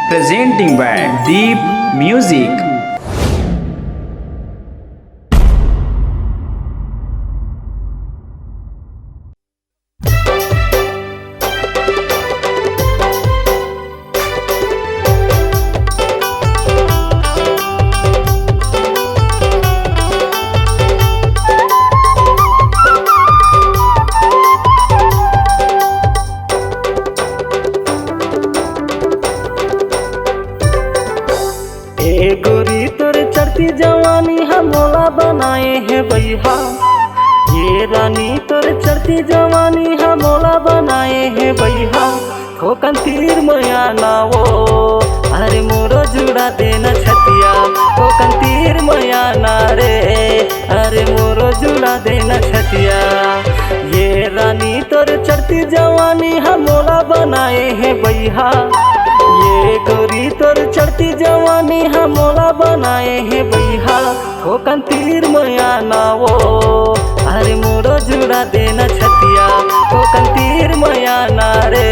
presenting by Deep Music. गोरी तोर चढ़ती जवानी हम मोला बनाए हैं भैया। ये रानी तोर चढ़ती जवानी हम मोला बनाए हैं भैया। ठोकन तीर मया ना वो अरे मोरो जुड़ा देना छतिया। ठोकन तीर मया ना रे अरे मोरो जुड़ा देना छतिया। ये रानी तोर चढ़ती जवानी हम मोला बनाए हैं भैया। ये गोरी तोर चढ़ती जवानी हम मोला बनाए हैं भैया। ठोकन तीर मया ना वो अरे मोरो जुड़ा देना छतिया। ठोकन तीर मया ना रे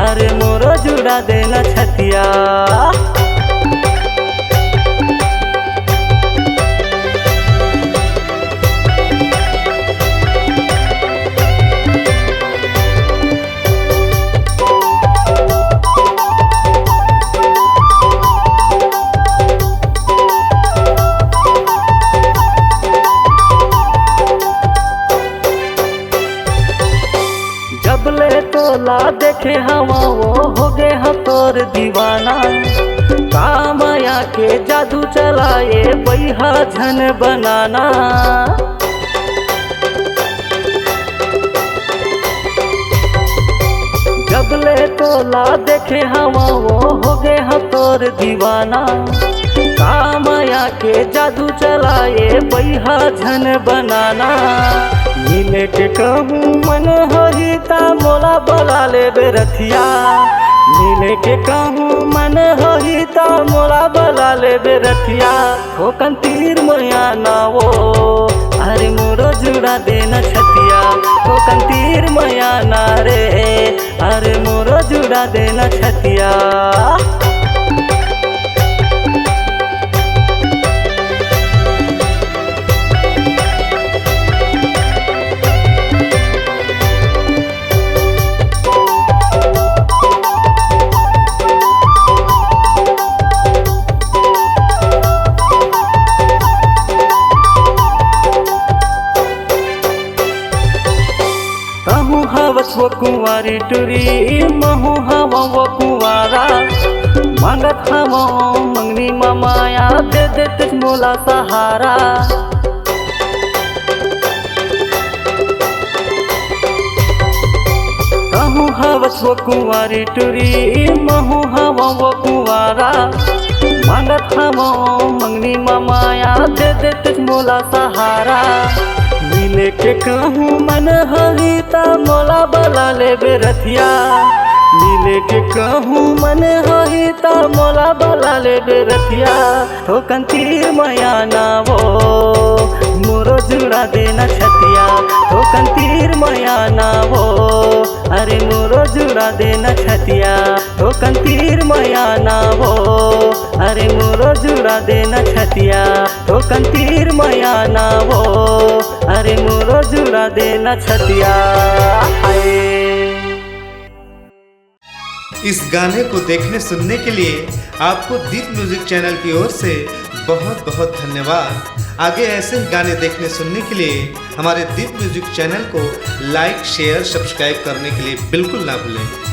अरे मोरो जुड़ा देना छतिया। जबले तोला देखे हवा वो हो गए हम तोर दीवाना। कामया के जादू चलाए बैहा झन बनाना। जबले तोला देखे हवा वो हो गए हम तोर दीवाना। कामया के जादू चलाए बैहा झन बनाना। मिले के कहूँ मन होता मोला बोला ले बेरथिया। मिले के कहूँ मन होता मोला बोला ले बेरथिया। ठोकन तीर मया ना वो अरे मोरो जुड़ा देना छतिया। ठोकन तीर मया ना रे अरे मोरो जुड़ा देना छतिया। कहूँ हवस वो कुंवारी टुरी महू हवा वो कुंवारा। मांगत हवा मंगनी ममाया दे दे तुझ मोला सहारा। कहूँ हवस वो कुंवारी टुरी महू हवा वो कुंवारा। मांगत हवा मंगनी ममाया दे दे तुझ मोला सहारा। मिले के कहूँ मन होता मोला बोला ले बेरथिया। मिले के कहूँ मन होता मोला बोला ले बेरथिया। ठोकन तीर मया ना वो मोरो जुड़ा देना छतिया। ठोकन तीर मया ना वो अरे मोरो जुड़ा देना छतिया। ठोकन तीर मया ना वो अरे मोरो जुड़ा देना छतिया। ठोकन तीर मया ना वो अरे मोरो जुड़ा देना छतिया। इस गाने को देखने सुनने के लिए आपको दीप म्यूजिक चैनल की ओर से बहुत बहुत धन्यवाद। आगे ऐसे ही गाने देखने सुनने के लिए हमारे दीप म्यूजिक चैनल को लाइक शेयर सब्सक्राइब करने के लिए बिल्कुल ना भूलें।